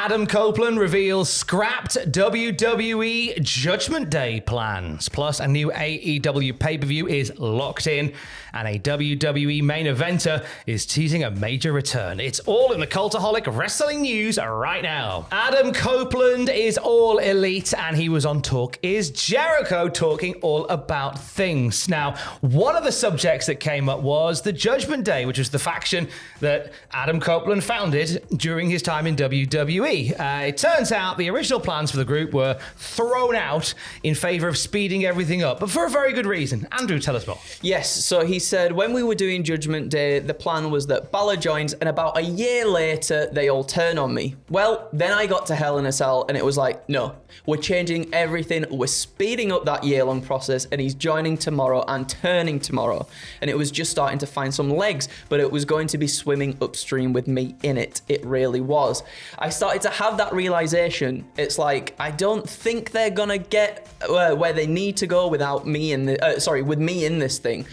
Adam Copeland reveals scrapped WWE Judgment Day plans. Plus, a new AEW pay-per-view is locked in, and a WWE Main Eventer is teasing a major return. It's all in the Cultaholic wrestling news right now. Adam Copeland is all elite, and he was on Talk Is Jericho talking all about things. Now, one of the subjects that came up was the Judgment Day, which was the faction that Adam Copeland founded during his time in WWE. It turns out the original plans for the group were thrown out in favor of speeding everything up, but for a very good reason. Andrew, tell us more. Yes, so he said when we were doing Judgment Day, the plan was that Balor joins and about a year later, they all turn on me. Well, then I got to Hell in a Cell and it was like, no, we're changing everything. We're speeding up that year-long process and he's joining tomorrow and turning tomorrow. And it was just starting to find some legs, but it was going to be swimming upstream with me in it. It really was. I started to have that realization. It's like, I don't think they're gonna get where they need to go without me in the, with me in this thing.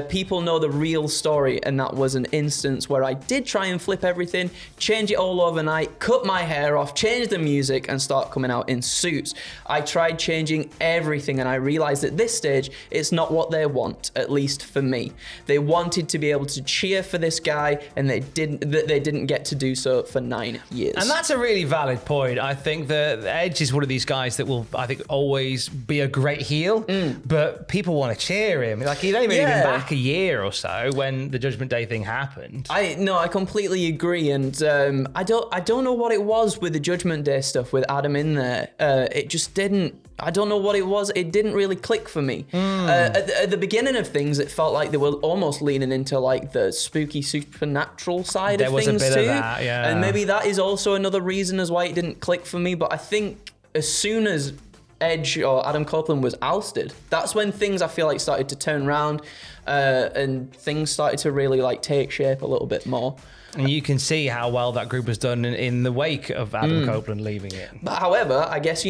People know the real story, and that was an instance where I did try and flip everything, change it all overnight, cut my hair off, change the music, and start coming out in suits. I tried changing everything, and I realized at this stage, it's not what they want, at least for me. They wanted to be able to cheer for this guy, and they didn't get to do so for 9 years. And that's a really valid point. I think that Edge is one of these guys that will, I think, always be a great heel, but people want to cheer him. Like, he'd only been back a year or so when the Judgment Day thing happened. I completely agree, and I don't know what it was with the Judgment Day stuff with Adam in there. It just didn't. I don't know what it was. It didn't really click for me. At the beginning of things, it felt like they were almost leaning into like the spooky supernatural side of things too. There was a bit of that, yeah. And maybe that is also another reason as why it didn't click for me. But I think as soon as Edge or Adam Copeland was ousted, that's when things I feel like started to turn around and things started to really like take shape a little bit more. And you can see how well that group has done in the wake of Adam Copeland leaving it. But however, I guess,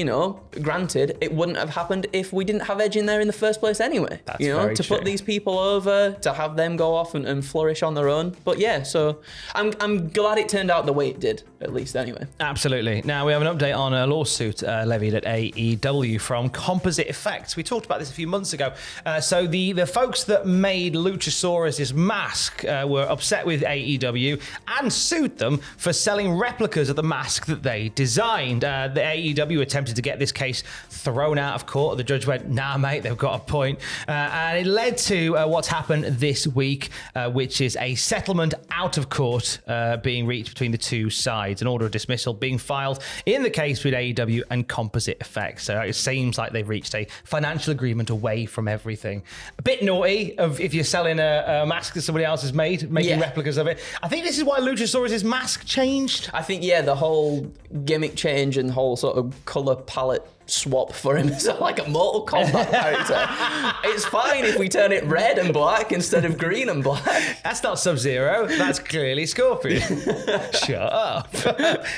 granted, it wouldn't have happened if we didn't have Edge in there in the first place anyway. That's very to true. Put these people over, to have them go off and flourish on their own. But yeah, so I'm glad it turned out the way it did, at least anyway. Absolutely. Now, we have an update on a lawsuit levied at AEW from Composite Effects. We talked about this a few months ago. So the folks that made Luchasaurus' mask were upset with AEW and sued them for selling replicas of the mask that they designed. The AEW attempted to get this case thrown out of court. The judge went, nah, mate, they've got a point. And it led to what's happened this week, which is a settlement out of court being reached between the two sides. An order of dismissal being filed in the case with AEW and Composite Effects. So it seems like they've reached a financial agreement away from everything. A bit naughty if you're selling a mask that somebody else has made, making replicas of it. I think this is why Luchasaurus' mask changed. I think, the whole gimmick change and whole sort of colour palette swap for him is like a Mortal Kombat character. It's fine if we turn it red and black instead of green and black. That's not Sub-Zero. That's clearly Scorpion. Shut up.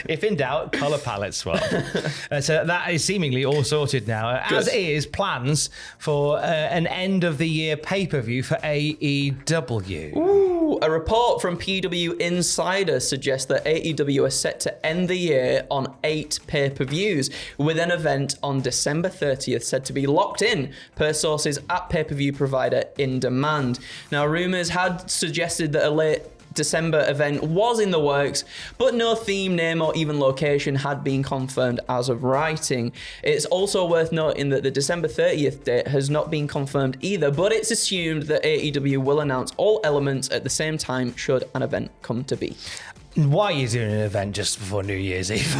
If in doubt, colour palette swap. So that is seemingly all sorted now, as is plans for an end-of-the-year pay-per-view for AEW. Ooh, a report from PW Insider suggests that AEW are set to end the year on 8 pay-per-views, with an event on December 30th said to be locked in, per sources at pay-per-view provider In Demand. Now, rumours had suggested that a late December event was in the works, but no theme, name, or even location had been confirmed as of writing. It's also worth noting that the December 30th date has not been confirmed either, but it's assumed that AEW will announce all elements at the same time should an event come to be. Why are you doing an event just before New Year's Eve?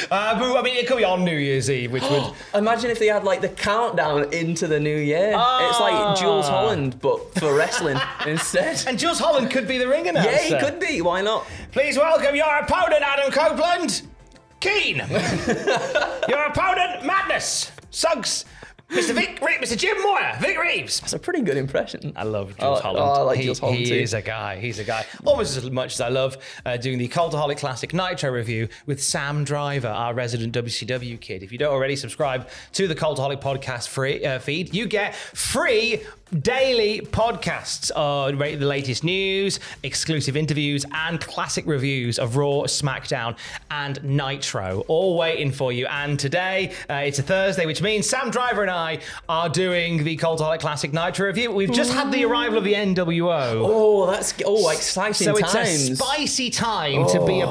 But I mean, it could be on New Year's Eve, which would... Imagine if they had like the countdown into the new year. It's like Jules Holland, but for wrestling instead. And Jules Holland could be the ring announcer. Yeah, he could be. Why not? Please welcome your opponent, Adam Copeland, Keen. Your opponent, Madness, Suggs, Mr. Jim Moyer, Vic Reeves. That's a pretty good impression. I love Jules Holland. I like Jules Holland too. He is a guy. He's a guy. Almost as much as I love doing the Cultaholic Classic Nitro review with Sam Driver, our resident WCW kid. If you don't already subscribe to the Cultaholic podcast feed, you get free daily podcasts on the latest news, exclusive interviews, and classic reviews of Raw, SmackDown, and Nitro. All waiting for you. And today, it's a Thursday, which means Sam Driver and I are doing the Cultaholic Classic Nitro review. We've just had the arrival of the NWO. Oh, that's exciting so times. So it's a spicy time to be a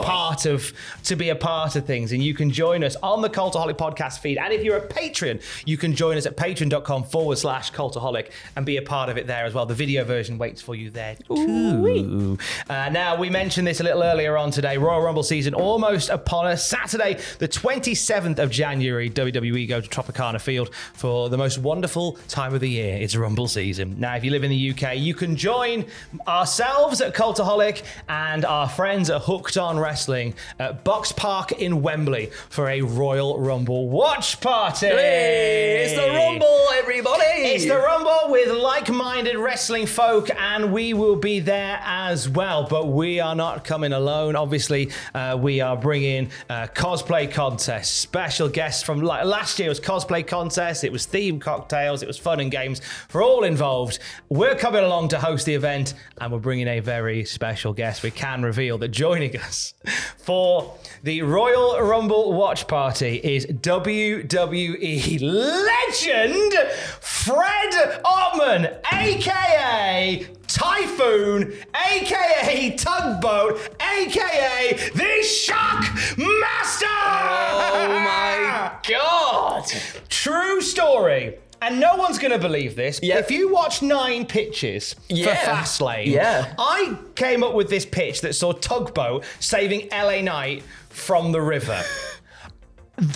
part of things, and you can join us on the Cultaholic podcast feed. And if you're a Patreon, you can join us at patreon.com/Cultaholic and be a part of it there as well. The video version waits for you there too. Now, we mentioned this a little earlier on today. Royal Rumble season almost upon us. Saturday, the 27th of January, WWE go to Tropicana Field for the most wonderful time of the year. It's Rumble season. Now, if you live in the UK, you can join ourselves at Cultaholic and our friends at Hooked On Wrestling at Box Park in Wembley for a Royal Rumble watch party. Hey, it's the Rumble, everybody. It's the Rumble with like-minded wrestling folk, and we will be there as well. But we are not coming alone. Obviously, we are bringing cosplay contests, special guests from last year. It was cosplay contest. It was themed cocktails. It was fun and games for all involved. We're coming along to host the event, and we're bringing a very special guest. We can reveal that joining us for the Royal Rumble watch party is WWE legend Fred Ottman, aka Typhoon, aka Tugboat, aka the Shock Master! Oh my God! True story. And no one's going to believe this. Yep. If you watch 9 pitches for Fastlane, I came up with this pitch that saw Tugboat saving LA Knight from the river.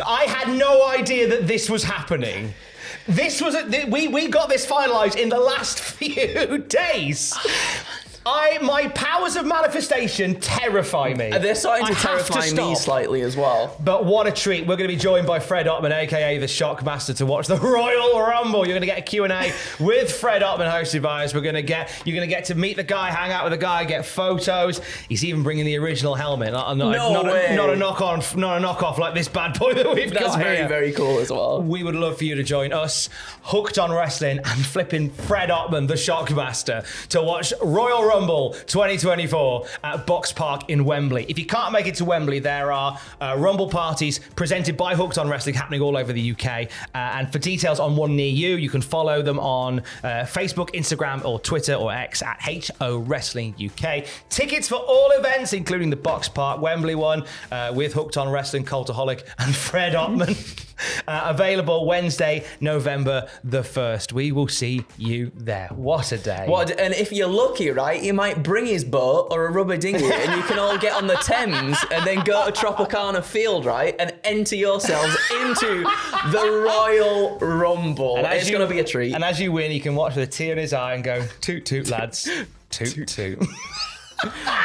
I had no idea that this was happening. This was we got this finalized in the last few days. My powers of manifestation terrify me. They're starting to terrify me slightly as well. But what a treat. We're going to be joined by Fred Ottman, aka the Shockmaster, to watch the Royal Rumble. You're going to get a Q&A with Fred Ottman hosted by us. You're going to get to meet the guy, hang out with the guy, get photos. He's even bringing the original helmet. Not a knock-off like this bad boy that we've got That's very, here. very cool as well. We would love for you to join us, Hooked on Wrestling, and flipping Fred Ottman, the Shockmaster, to watch Royal Rumble 2024 at Box Park in Wembley. If you can't make it to Wembley, there are Rumble parties presented by Hooked on Wrestling happening all over the UK. And for details on one near you, you can follow them on Facebook, Instagram, or Twitter or X at HO Wrestling UK. Tickets for all events, including the Box Park Wembley one with Hooked on Wrestling, Cultaholic, and Fred Ottman. Available Wednesday, November the 1st. We will see you there. What a day. And if you're lucky, right, he might bring his boat or a rubber dinghy and you can all get on the Thames and then go to Tropicana Field, right, and enter yourselves into the Royal Rumble. It's going to be a treat. And as you win, you can watch with a tear in his eye and go, toot toot, lads. Toot toot.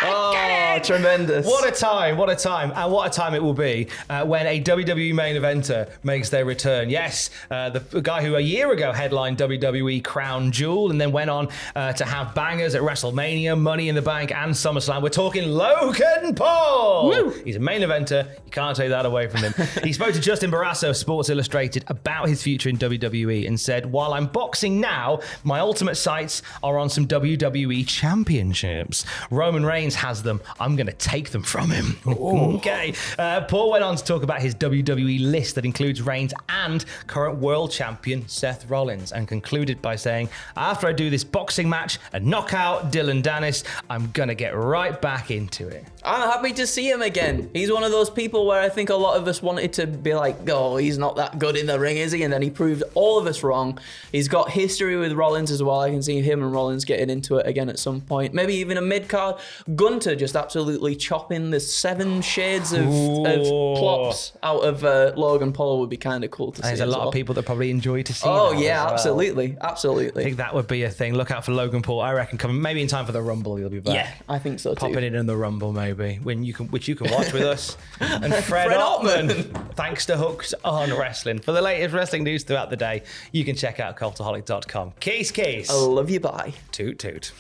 Oh, tremendous. What a time, and what a time it will be when a WWE Main Eventer makes their return. Yes, the guy who a year ago headlined WWE Crown Jewel and then went on to have bangers at WrestleMania, Money in the Bank, and SummerSlam. We're talking Logan Paul. Woo! He's a Main Eventer. You can't take that away from him. He spoke to Justin Barrasso of Sports Illustrated about his future in WWE and said, "While I'm boxing now, my ultimate sights are on some WWE championships. Roman Reigns has them. I'm going to take them from him." Okay. Paul went on to talk about his WWE list that includes Reigns and current world champion Seth Rollins, and concluded by saying, "After I do this boxing match and knock out Dylan Dennis, I'm going to get right back into it." I'm happy to see him again. He's one of those people where I think a lot of us wanted to be like, oh, he's not that good in the ring, is he? And then he proved all of us wrong. He's got history with Rollins as well. I can see him and Rollins getting into it again at some point. Maybe even a mid-card. Gunter just absolutely chopping the 7 shades of plops out of Logan Paul would be kind of cool to see. There's a lot of people that probably enjoy to see that. Oh, yeah, absolutely. Absolutely. I think that would be a thing. Look out for Logan Paul. I reckon coming maybe in time for the Rumble, he'll be back. Yeah, I think so too. Popping in the Rumble, maybe, which you can watch with us. And Fred Ottman. Thanks to Hooked on Wrestling. For the latest wrestling news throughout the day, you can check out cultaholic.com. Keys. I love you, bye. Toot toot.